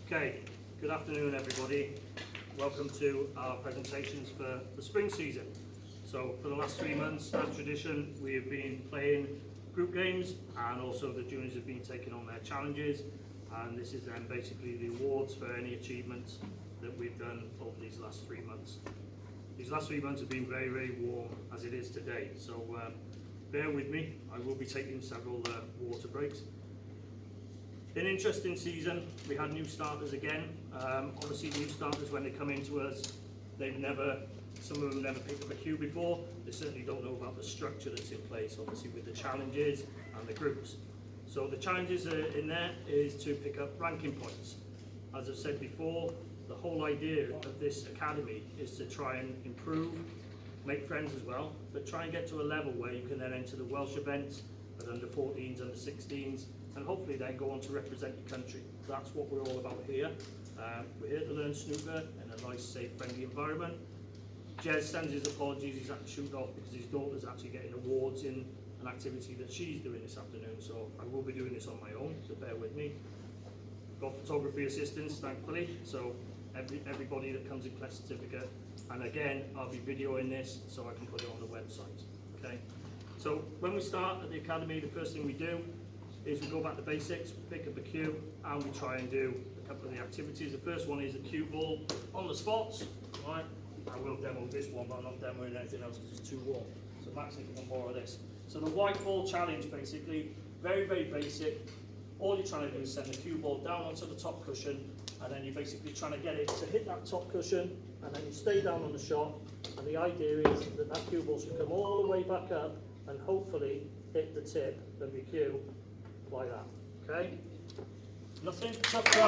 Okay, good afternoon everybody. Welcome to our presentations for the spring season. So for the last 3 months, as tradition, we have been playing group games, and also the juniors have been taking on their challenges, and this is then basically the awards for any achievements that we've done over these last 3 months. These last 3 months have been very, very warm as it is today, so bear with me. I will be taking several water breaks. An interesting season. We had new starters again. Obviously new starters, when they come into us, some of them never picked up a cue before. They certainly don't know about the structure that's in place, obviously with the challenges and the groups. So the challenges in there is to pick up ranking points. As I've said before, the whole idea of this academy is to try and improve, make friends as well, but try and get to a level where you can then enter the Welsh events at under 14s, under 16s, and hopefully then go on to represent your country. That's what we're all about here. We're here to learn snooker in a nice, safe, friendly environment. Jez sends his apologies, he's had to shoot off because his daughter's actually getting awards in an activity that she's doing this afternoon, so I will be doing this on my own, so bear with me. Got photography assistance, thankfully, so everybody that comes in collects certificate, and again, I'll be videoing this so I can put it on the website, okay? So when we start at the academy, the first thing we do is we go back to basics, pick up a cue, and we try and do a couple of the activities. The first one is a cue ball on the spots, right? I will demo this one, but I'm not demoing anything else because it's too warm. So Max, if you want more of this. So the white ball challenge, basically, very, very basic. All you're trying to do is send the cue ball down onto the top cushion, and then you're basically trying to get it to hit that top cushion, and then you stay down on the shot. And the idea is that that cue ball should come all the way back up and hopefully hit the tip of your cue like that, okay? Nothing tough go.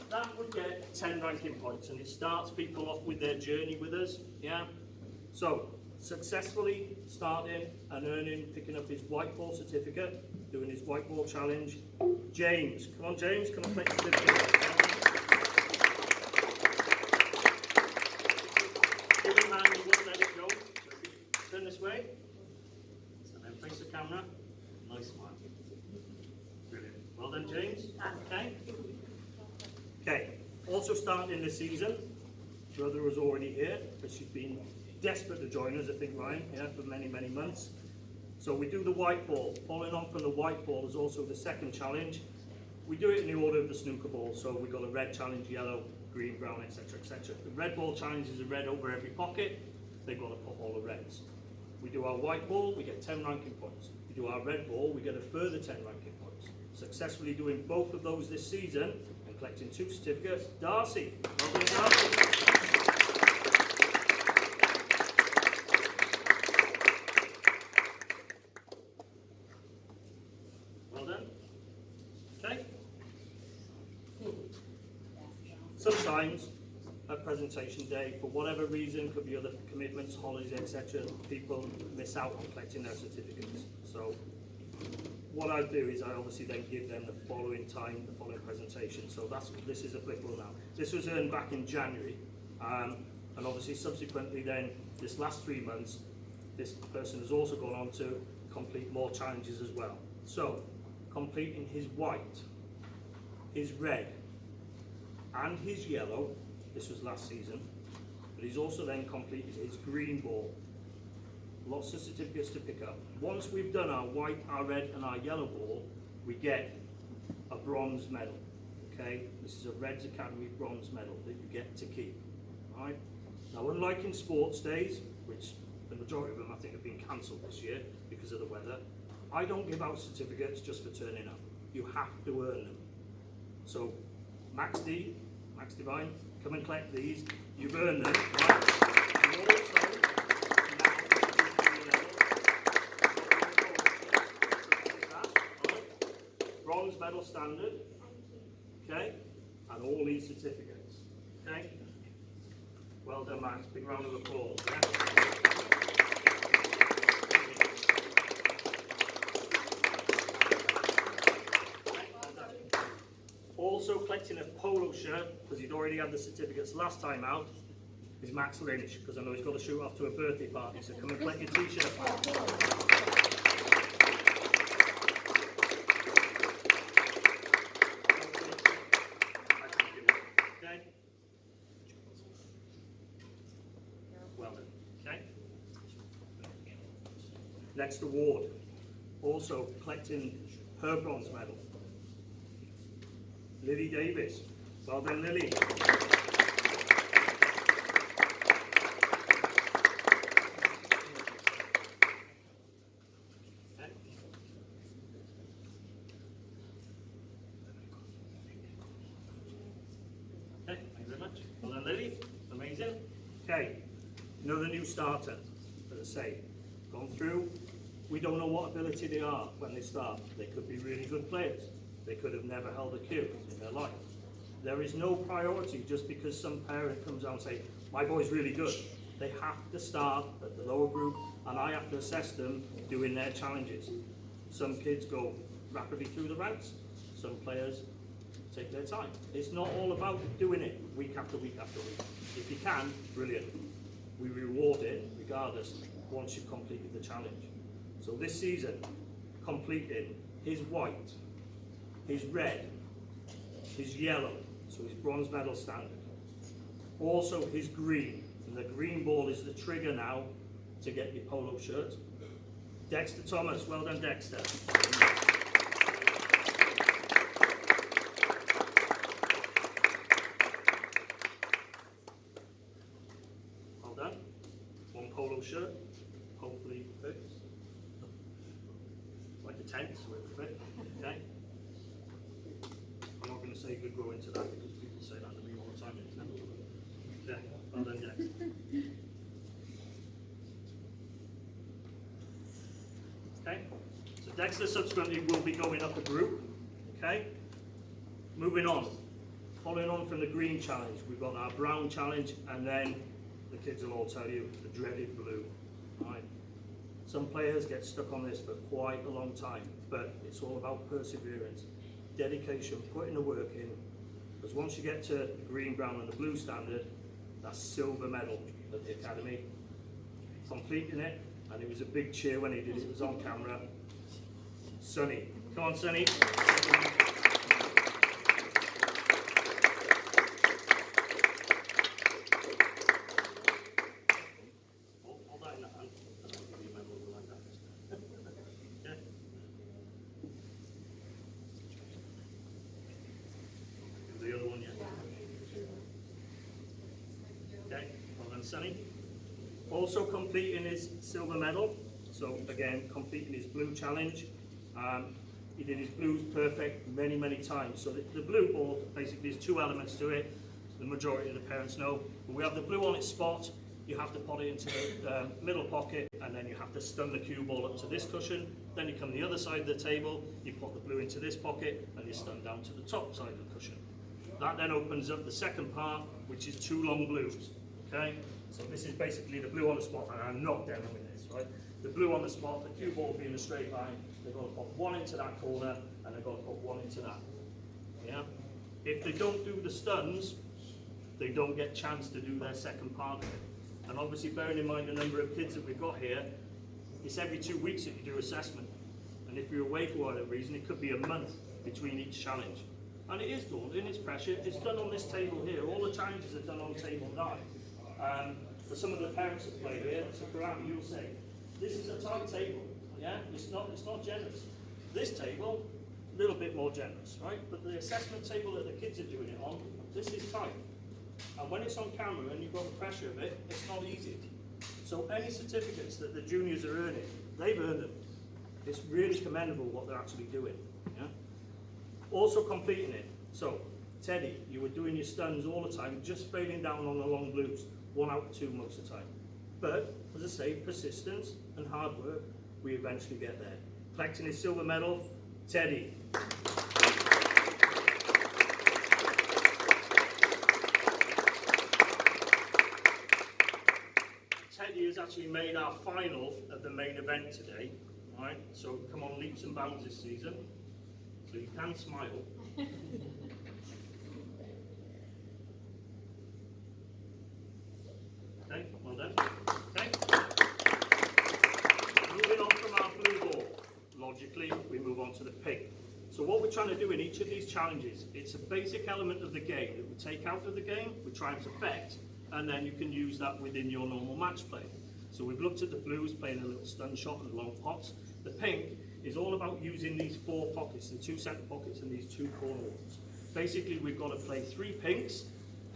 That would get 10 ranking points, and it starts people off with their journey with us, yeah? So, successfully starting and earning, picking up his white ball certificate, doing his white ball challenge. James, come on James, come and collect your certificate. Give him a hand, you won't let it go. So turn this way. Face the camera. Nice one. Brilliant. Well done, James. Okay. Okay. Also starting this season, Brother was already here, but she's been desperate to join us, I think, Ryan, for many, many months. So we do the white ball. Following on from the white ball is also the second challenge. We do it in the order of the snooker ball. So we've got a red challenge, yellow, green, brown, etc., etc. The red ball challenge is a red over every pocket. They've got to put all the reds. We do our white ball, we get 10 ranking points. We do our red ball, we get a further 10 ranking points. Successfully doing both of those this season and collecting 2 certificates. Darcy, welcome Darcy. Well done. Okay. Sometimes at presentation day, for whatever reason, could be other commitments, holidays, etc., people miss out on collecting their certificates. So what I do is I obviously then give them the following time, the following presentation. So this is applicable now. This was earned back in January, and obviously subsequently then, this last 3 months, this person has also gone on to complete more challenges as well. So completing his white, his red, and his yellow. This was last season, but he's also then completed his green ball. Lots of certificates to pick up. Once we've done our white, our red, and our yellow ball, we get a bronze medal. Okay, this is a Redz Academy bronze medal that you get to keep. All right. Now, unlike in sports days, which the majority of them I think have been cancelled this year because of the weather, I don't give out certificates just for turning up. You have to earn them. So, Max Divine, come and collect these. You've earned them, right? And also, bronze medal standard, okay? And all these certificates, okay? Well done, Max. Big round of applause. Yeah? Also collecting a polo shirt, because he'd already had the certificates last time out, is Max Lynch, because I know he's got to shoot off to a birthday party, so come and collect your t-shirt. Next award, also collecting her bronze medal, Lily Davis. Well done, Lily. Okay, thank you very much. Well done, Lily. Amazing. Okay, another new starter, as I say, gone through. We don't know what ability they are when they start. They could be really good players. They could have never held a cue in their life. There is no priority just because some parent comes out and say, my boy's really good. They have to start at the lower group and I have to assess them doing their challenges. Some kids go rapidly through the ranks. Some players take their time. It's not all about doing it week after week after week. If you can, brilliant. We reward it regardless once you've completed the challenge. So this season, completed his white, his red, his yellow, so his bronze medal standard. Also his green, and the green ball is the trigger now to get your polo shirt. Dexter Thomas, well done Dexter. Well done. One polo shirt, hopefully it fits. Like a tent, so it will fit, okay? I'm not going to say good go into that because people say that to me all the time. Yeah, well done, Dex. Okay, so Dexter subsequently will be going up a group, okay? Moving on, following on from the green challenge, we've got our brown challenge, and then the kids will all tell you the dreaded blue, right? Some players get stuck on this for quite a long time, but it's all about perseverance, dedication, putting the work in, because once you get to the green, brown and the blue standard, that's silver medal at the Academy. Completing it, and it was a big cheer when he did it, it was on camera. Sonny, come on Sonny. Hold that in the hand, and I'll give you a medal like that. Okay. The other one, yeah. Okay, well done, Sonny. Also completing his silver medal. So again, completing his blue challenge. He did his blues perfect many times. So the blue ball basically has two elements to it. The majority of the parents know. But we have the blue on its spot. You have to put it into the middle pocket, and then you have to stun the cue ball up to this cushion. Then you come the other side of the table, you put the blue into this pocket, and you stun down to the top side of the cushion. That then opens up the second part, which is two long blues. Okay, so this is basically the blue on the spot, and I'm not demoing this, right? The blue on the spot, the cue ball being a straight line, they've got to put one into that corner, and they've got to put one into that. Yeah. If they don't do the stuns, they don't get a chance to do their second part of it. And obviously, bearing in mind the number of kids that we've got here, it's every 2 weeks that you do assessment. And if you're away for whatever reason, it could be a month between each challenge. And it is daunting, it's pressure. It's done on this table here. All the challenges are done on table 9. For some of the parents that play here, so Graham, you'll say, this is a tight table, yeah? It's not generous. This table, a little bit more generous, right? But the assessment table that the kids are doing it on, this is tight. And when it's on camera and you've got the pressure of it, it's not easy. So any certificates that the juniors are earning, they've earned them. It's really commendable what they're actually doing, yeah? Also completing it. So, Teddy, you were doing your stuns all the time, just failing down on the long blues, 1 out of 2 most of the time. But, as I say, persistence and hard work, we eventually get there. Collecting his silver medal, Teddy. Teddy has actually made our final of the main event today. All right, so come on leaps and bounds this season. So you can smile. Okay, well done. Okay. Moving on from our blue ball, logically we move on to the pink. So what we're trying to do in each of these challenges, it's a basic element of the game that we take out of the game, we try and perfect, and then you can use that within your normal match play. So we've looked at the blues playing a little stun shot and long pots. The pink is all about using these 4 pockets, the 2 centre pockets and these 2 corner ones. Basically, we've got to play 3 pinks,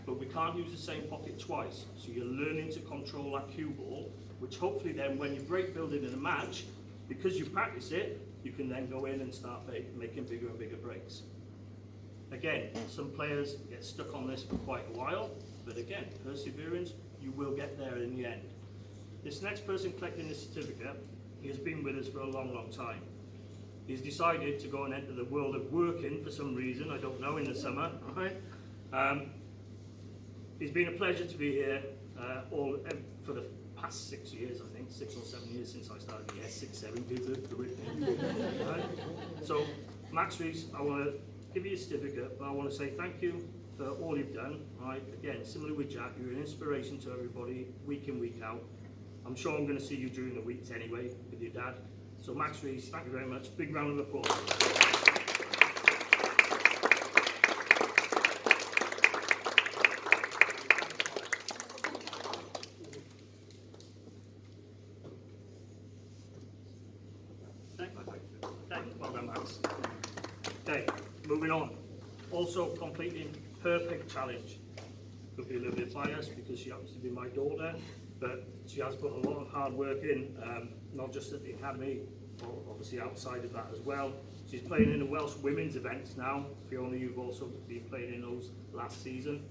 but we can't use the same pocket twice. So you're learning to control that cue ball, which hopefully then when you break building in a match, because you practice it, you can then go in and start making bigger and bigger breaks. Again, some players get stuck on this for quite a while, but again, perseverance, you will get there in the end. This next person collecting this certificate, he has been with us for a long, long time. He's decided to go and enter the world of working for some reason, I don't know, in the summer, right? It's been a pleasure to be here for the past 6 years, I think, 6 or 7 years since I started. Yes, 6, 7, good. Right? So, Max Reese, I want to give you a certificate, but I want to say thank you for all you've done. Right? Again, similar with Jack, you're an inspiration to everybody, week in, week out. I'm sure I'm going to see you during the weeks anyway with your dad. So Max Reese, thank you very much. Big round of applause. Well done, Max. Okay, moving on. Also completing her pink challenge. Could be a little bit biased because she happens to be my daughter, but she has put a lot of hard work in, not just at the academy, but obviously outside of that as well. She's playing in the Welsh women's events now. Fiona, you've also been playing in those last season.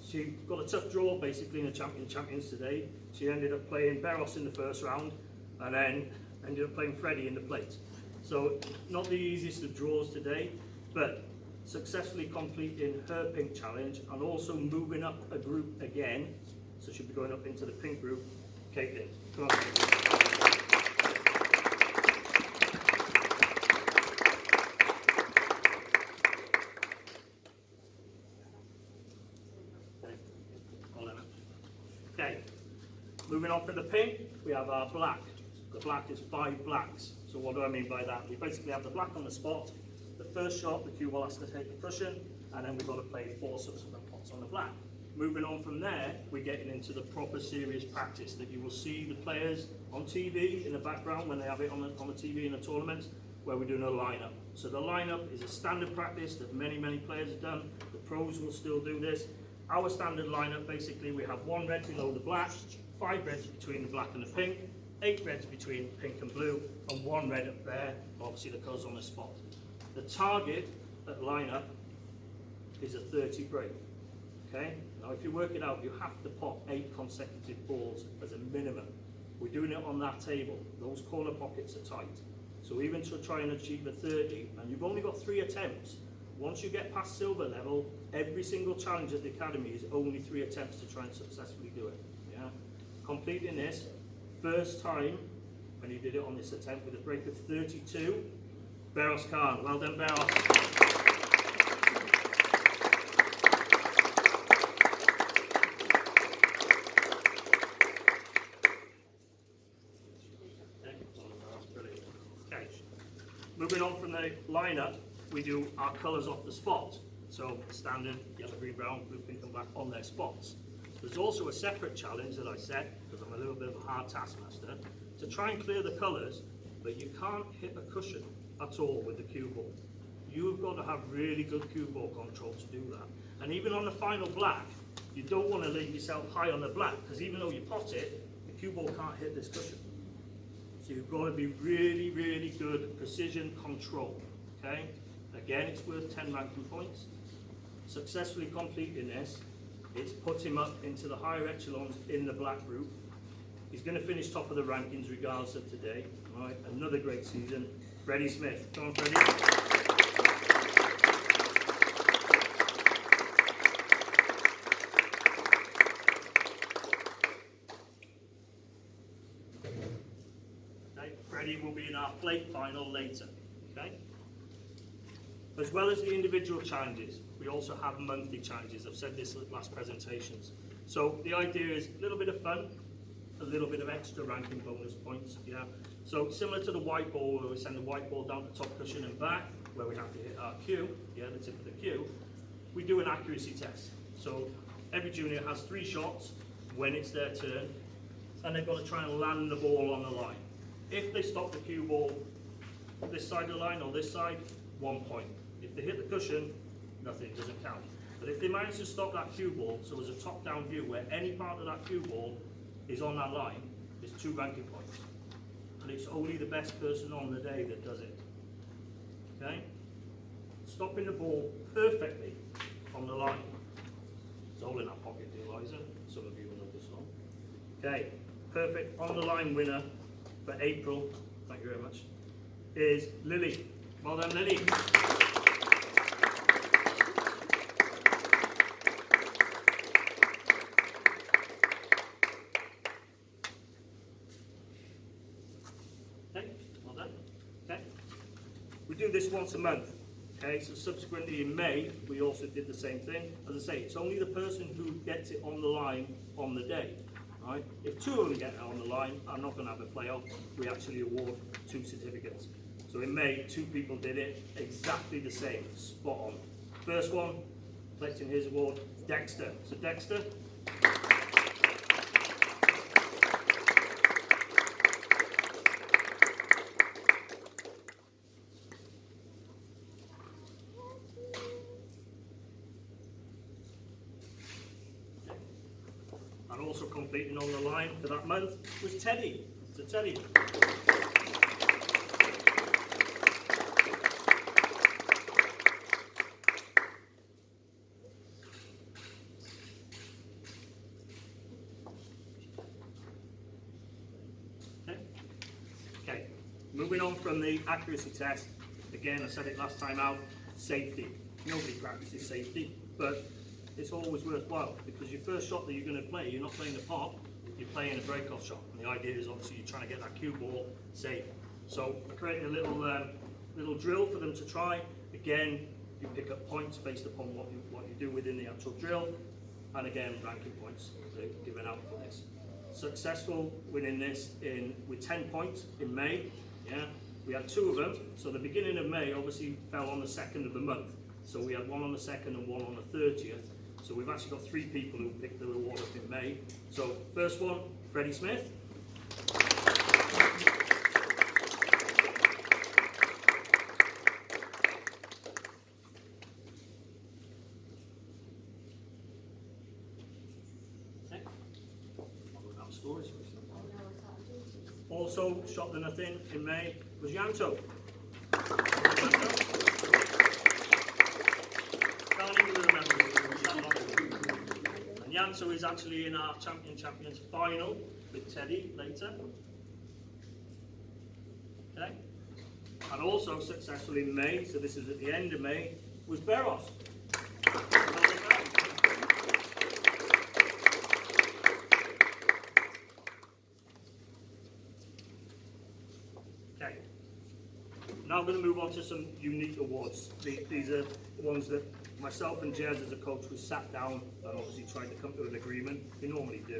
She got a tough draw basically in the Champions today. She ended up playing Beros in the first round and then ended up playing Freddie in the plate. So not the easiest of draws today, but successfully completing her pink challenge and also moving up a group again. So she'll be going up into the pink group. Caitlin, come on. Okay, moving on for the pink, we have our black. The black is 5 blacks. So what do I mean by that? We basically have the black on the spot. The first shot, the cue ball has to take the cushion, and then we've got to play 4 subsequent pots on the black. Moving on from there, we're getting into the proper serious practice that you will see the players on TV in the background when they have it on the TV in the tournaments, where we're doing a lineup. So the lineup is a standard practice that many, many players have done. The pros will still do this. Our standard lineup, basically, we have 1 red below the black, 5 reds between the black and the pink, 8 reds between pink and blue, and 1 red up there, obviously the colours on the spot. The target at lineup is a 30 break. Okay? Now if you work it out, you have to pot 8 consecutive balls as a minimum. We're doing it on that table. Those corner pockets are tight. So even to try and achieve a 30, and you've only got 3 attempts, once you get past silver level, every single challenge at the academy is only 3 attempts to try and successfully do it. Yeah? Completing this, first time when he did it on this attempt with a break of 32, Beros Khan. Well done, Beros. Okay, moving on from the lineup, we do our colours off the spot. So standard yellow, green, brown, blue, pink and black on their spots. There's also a separate challenge that I set, because I'm a little bit of a hard taskmaster, to try and clear the colours, but you can't hit a cushion at all with the cue ball. You've got to have really good cue ball control to do that. And even on the final black, you don't want to leave yourself high on the black, because even though you pot it, the cue ball can't hit this cushion. So you've got to be really, really good at precision control. Okay? Again, it's worth 10 ranking points. Successfully completing this, it's put him up into the higher echelons in the black group. He's going to finish top of the rankings regardless of today. Right? Another great season. Freddie Smith. Come on, Freddie. Okay, Freddie will be in our plate final later. Okay? As well as the individual challenges, we also have monthly challenges. I've said this at last presentations. So the idea is a little bit of fun, a little bit of extra ranking bonus points. Yeah. So similar to the white ball, where we send the white ball down the top cushion and back, where we have to hit our cue, yeah, the tip of the cue, we do an accuracy test. So every junior has 3 shots when it's their turn. and they've got to try and land the ball on the line. If they stop the cue ball this side of the line or this side, 1 point. If they hit the cushion, nothing, doesn't count. But if they manage to stop that cue ball, so there's a top-down view where any part of that cue ball is on that line, it's 2 ranking points. And it's only the best person on the day that does it. Okay? Stopping the ball perfectly on the line. It's all in that pocket, dear Liza. Some of you will know this one. Okay, perfect on the line winner for April, thank you very much, is Lily. Well done, Lily. Okay, well done. Okay. We do this once a month. Okay, so subsequently in May, we also did the same thing. As I say, it's only the person who gets it on the line on the day. Right? If 2 of them get it on the line, I'm not going to have a playoff. We actually award 2 certificates. So in May, 2 people did it exactly the same, spot on. First one, collecting his award, Dexter. So Dexter. And also completing on the line for that month was Teddy. So Teddy. Okay, moving on from the accuracy test. Again, I said it last time out, safety. Nobody practices safety, but it's always worthwhile because your first shot that you're going to play, you're not playing a pop, you're playing a break-off shot. And the idea is obviously you're trying to get that cue ball safe. So I created a little drill for them to try. Again, you pick up points based upon what you do within the actual drill, and again, ranking points given out for this. Successful winning this with 10 points in May. Yeah, we had 2 of them. So the beginning of May obviously fell on the 2nd of the month. So we had 1 on the 2nd and 1 on the 30th. So we've actually got 3 people who picked the award up in May. So first one, Freddie Smith. Also shot the nothing in May was Yanto. Can't even remember. And Yanto is actually in our Champions final with Teddy later. Okay. And also successful in May, so this is at the end of May, was Beros. Okay. Now I'm going to move on to some unique awards. These are ones that myself and Jez as a coach, we sat down and obviously tried to come to an agreement. We normally do.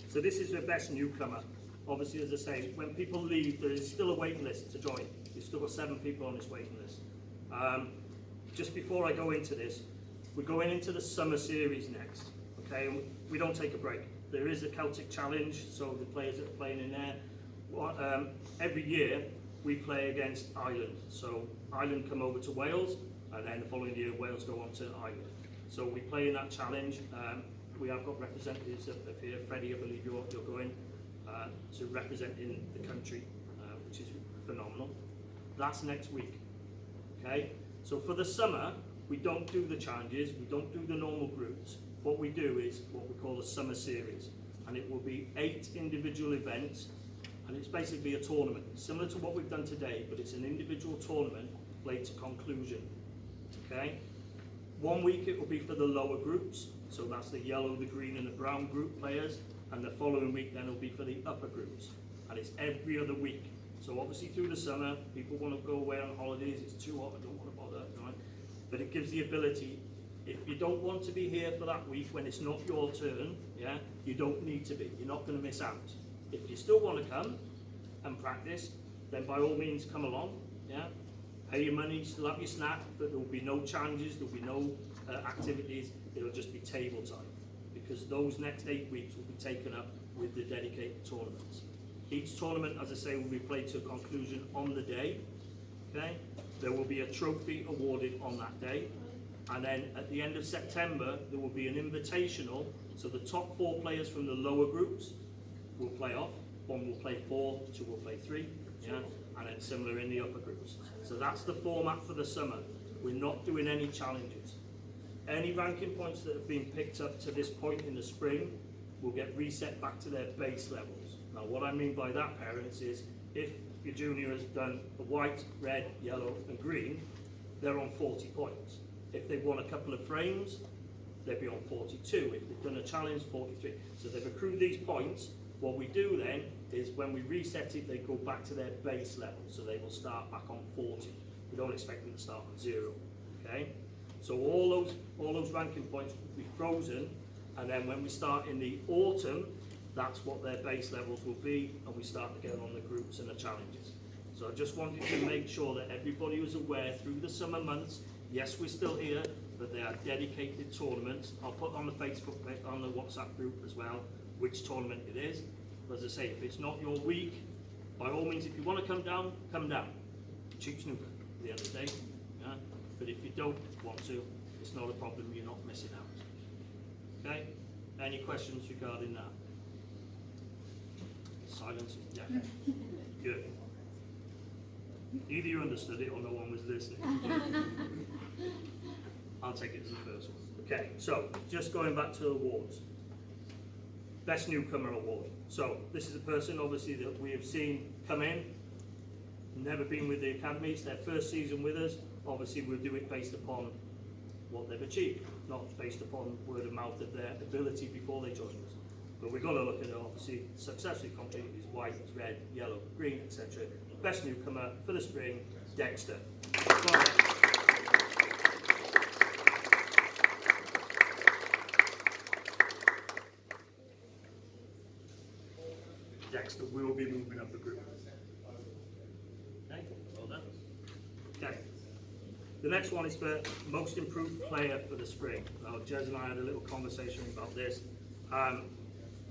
So this is the best newcomer. Obviously, as I say, when people leave, there is still a waiting list to join. You've still got 7 people on this waiting list. Just before I go into this, we're going into the summer series next. Okay, and we don't take a break. There is a Celtic Challenge, so the players that are playing in there, every year we play against Ireland. So Ireland come over to Wales, and then the following year Wales go on to Ireland. So we play in that challenge. We have got representatives up here. Freddie, I believe you're going to represent in the country, which is phenomenal. That's next week. Okay, so for the summer, we don't do the challenges, we don't do the normal groups. What we do is what we call a summer series, and it will be 8 individual events, and it's basically a tournament, similar to what we've done today, but it's an individual tournament played to conclusion. Okay, 1 week it will be for the lower groups, so that's the yellow, the green and the brown group players, and the following week then will be for the upper groups, and it's every other week. So obviously through the summer, people want to go away on holidays, it's too hot, I don't want to bother, right? But it gives the ability, if you don't want to be here for that week when it's not your turn, yeah, you don't need to be, you're not going to miss out. If you still want to come and practice, then by all means come along, yeah? Pay your money, still have your snack, but there will be no challenges, there will be no activities, it'll just be table time. Because those next 8 weeks will be taken up with the dedicated tournaments. Each tournament, as I say, will be played to a conclusion on the day. Okay? There will be a trophy awarded on that day. And then at the end of September, there will be an invitational. So the top 4 players from the lower groups will play off. 1 will play 4, 2 will play 3. Yeah? And then similar in the upper groups. So that's the format for the summer. We're not doing any challenges. Any ranking points that have been picked up to this point in the spring will get reset back to their base levels. Now what I mean by that, parents, is if your junior has done the white, red, yellow and green, they're on 40 points. If they've won a couple of frames, they'll be on 42. If they've done a challenge, 43. So they've accrued these points. What we do then is when we reset it, they go back to their base level. So they will start back on 40. We don't expect them to start on 0. Okay? So all those ranking points will be frozen, and then when we start in the autumn, that's what their base levels will be, and we start again on the groups and the challenges. So I just wanted to make sure that everybody was aware through the summer months, yes, we're still here, but they are dedicated tournaments. I'll put on the Facebook, on the WhatsApp group as well, which tournament it is. But as I say, if it's not your week, by all means, if you want to come down, come down. Cheap snooker at the end of the day. Yeah? But if you don't want to, it's not a problem, you're not missing out. Okay? Any questions regarding that? Silence is deafening. Good. Either you understood it or no one was listening. I'll take it as the first one. Okay, so just going back to awards. Best Newcomer Award. So this is a person obviously that we have seen come in, never been with the academy, it's their first season with us. Obviously we'll do it based upon what they've achieved, not based upon word of mouth of their ability before they joined us. But we've got to look at it, obviously successfully completed is white, red, yellow, green, etc. Best newcomer for the spring, Dexter. Dexter will be moving up the group. Okay, well done. Okay. The next one is for most improved player for the spring. Now, Jez and I had a little conversation about this.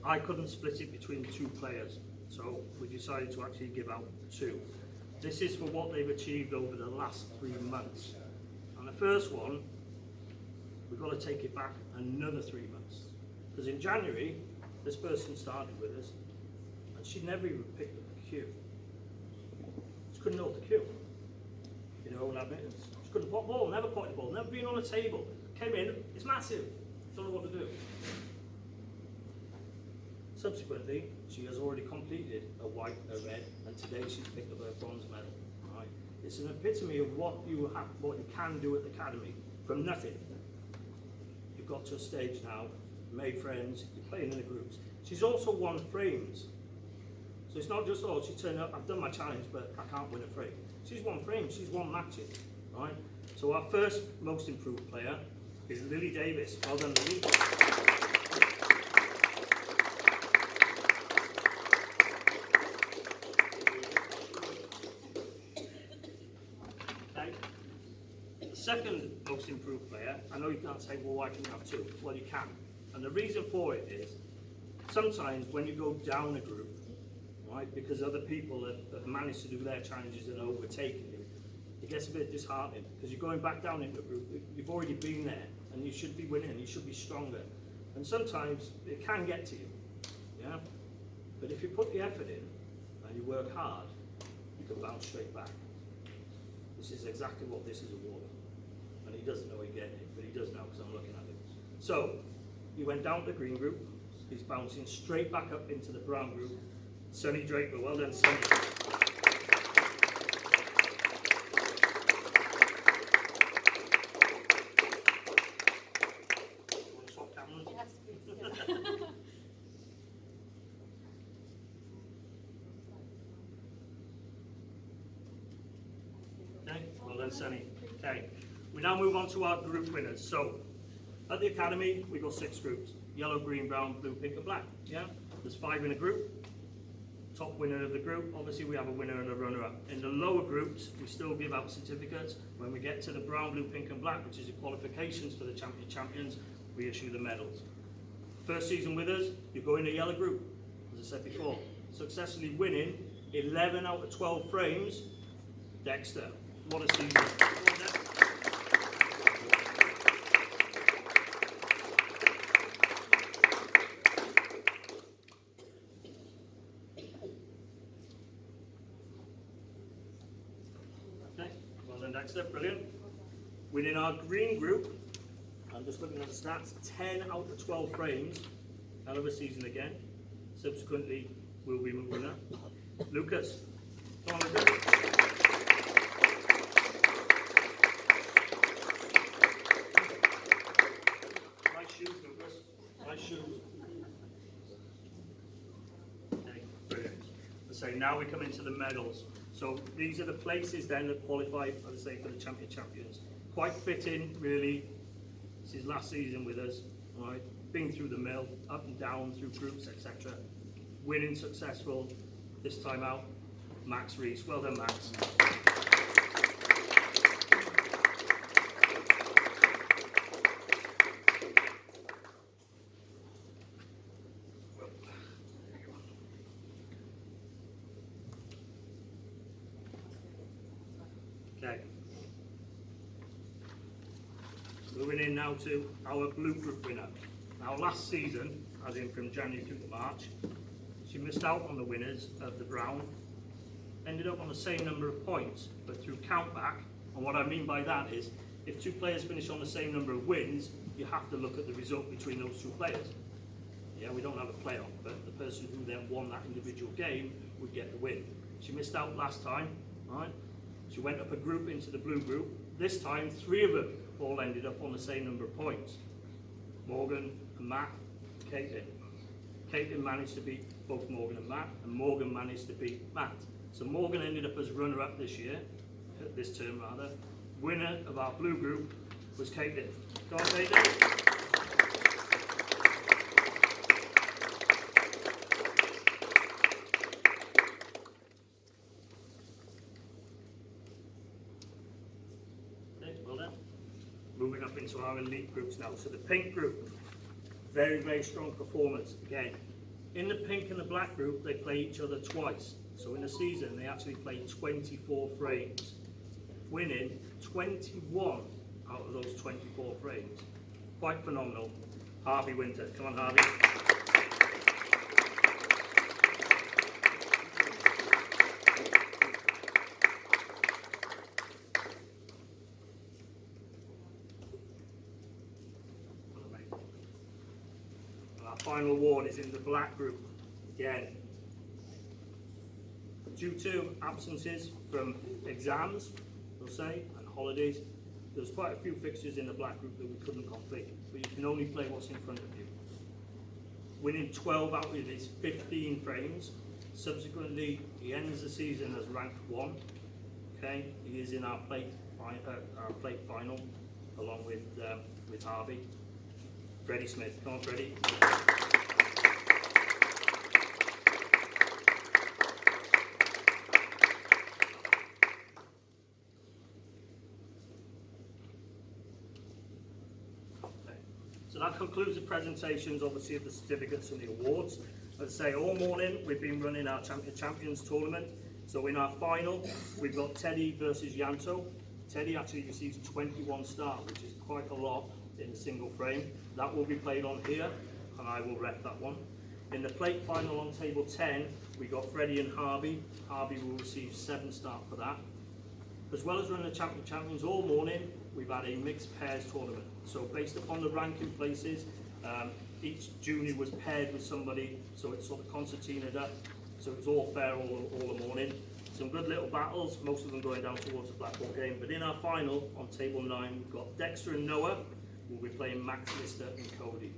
I couldn't split it between 2 players, so we decided to actually give out 2. This is for what they've achieved over the last 3 months. And the first one, we've got to take it back another 3 months. Because in January, this person started with us, and she'd never even picked up a cue. She couldn't hold the cue. You know, own admittance. She couldn't pot ball, never potted ball, never been on a table. Came in, it's massive, don't know what to do. Subsequently, she has already completed a white, a red, and today she's picked up her bronze medal. Right? It's an epitome of what you can do at the academy from nothing. You've got to a stage now, made friends, you're playing in the groups. She's also won frames. So it's not just, oh, she turned up, I've done my challenge, but I can't win a frame. She's won frames, she's won matches. Right? So our first most improved player is Lily Davis. Well done, Lily. Second most improved player, I know you can't say, well, why can you have 2? Well, you can. And the reason for it is, sometimes when you go down a group, right, because other people have managed to do their challenges and overtaken you, it gets a bit disheartening, because you're going back down into a group, you've already been there, and you should be winning, you should be stronger. And sometimes it can get to you, yeah? But if you put the effort in, and you work hard, you can bounce straight back. This is exactly what this is awarding. And he doesn't know he's getting it, but he does now because I'm looking at him. So, he went down to the green group, he's bouncing straight back up into the brown group. Sonny Draper, well done, Sonny. You want to swap cameras? Yes, please. Okay, well done, Sonny. Okay. We now move on to our group winners. So, at the academy, we've got 6 groups. Yellow, green, brown, blue, pink and black. Yeah? There's 5 in a group. Top winner of the group, obviously we have a winner and a runner-up. In the lower groups, we still give out certificates. When we get to the brown, blue, pink and black, which is the qualifications for the champions, we issue the medals. First season with us, you go in the yellow group. as I said before, successfully winning 11 out of 12 frames. Dexter, what a season. Okay, well done Dexter, brilliant. Winning our green group, I'm just looking at the stats, 10 out of 12 frames, hell of a season again. Subsequently, will be the winner. Lucas, come on Lucas. Nice shoes, Lucas, nice shoes. Okay, brilliant. So now we come into the medals. So these are the places then that qualify, as I say, for the champions. Quite fitting, really. This is last season with us, all right? Been through the mill, up and down, through groups, etc. Winning successful this time out. Max Reese, well done, Max. Okay. Moving in now to our blue group winner. Now last season, as in from January through to March, she missed out on the winners of the brown, ended up on the same number of points, but through count back, and what I mean by that is, if two players finish on the same number of wins, you have to look at the result between those two players. Yeah, we don't have a playoff, but the person who then won that individual game would get the win. She missed out last time, right? She went up a group into the blue group. This time, 3 of them all ended up on the same number of points. Morgan and Matt, Caitlin. Caitlin managed to beat both Morgan and Matt, and Morgan managed to beat Matt. So Morgan ended up as runner-up this year, this term rather. Winner of our blue group was Caitlin. Go on, Caitlin. Moving up into our elite groups now. So the pink group, very, very strong performance. Again, in the pink and the black group, they play each other twice. So in a season, they actually play 24 frames, winning 21 out of those 24 frames. Quite phenomenal. Harvey Winter, come on Harvey. Final award is in the black group again. Due to absences from exams, we'll say, and holidays, there's quite a few fixtures in the black group that we couldn't complete, but you can only play what's in front of you. Winning 12 out of his 15 frames. Subsequently, he ends the season as ranked 1. Okay, he is in our plate final, along with Harvey. Freddie Smith, come on Freddie. So that concludes the presentations, obviously, of the certificates and the awards. As I say, all morning we've been running our Champions tournament. So in our final, we've got Teddy versus Yanto. Teddy actually receives 21 stars, which is quite a lot in a single frame. That will be played on here, and I will rep that one. In the plate final on table 10, we got Freddie and Harvey. Harvey will receive 7 stars for that. As well as running the Champions all morning, we've had a mixed pairs tournament. So based upon the ranking places, each junior was paired with somebody, so it's sort of concertinaed up. So it was all fair all the morning. Some good little battles, most of them going down towards the Blackpool game. But in our final, on table 9, we've got Dexter and Noah. We'll be playing Max, Lister and Cody.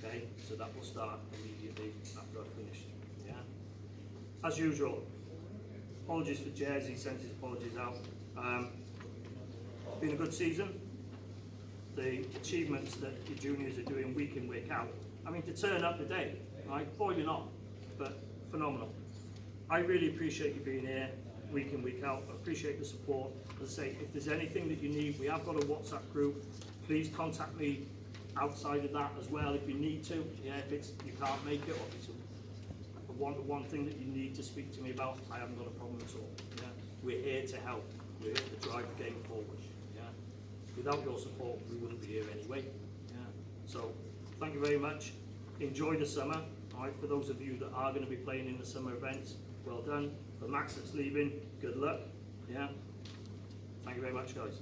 Okay, so that will start immediately after I've finished. Yeah. As usual, apologies for Jez, he sent his apologies out. Been a good season. The achievements that the juniors are doing week in, week out. I mean, to turn up today, right? Boy, you're not, but phenomenal. I really appreciate you being here week in, week out. I appreciate the support. As I say, if there's anything that you need, we have got a WhatsApp group. Please contact me outside of that as well if you need to. Yeah, if you can't make it, or if it's one thing that you need to speak to me about, I haven't got a problem at all. Yeah? We're here to help. We're here to drive the game forward. Yeah? Without your support, we wouldn't be here anyway. Yeah? So, thank you very much. Enjoy the summer. All right? For those of you that are going to be playing in the summer events, well done. For Max that's leaving, good luck. Yeah? Thank you very much, guys.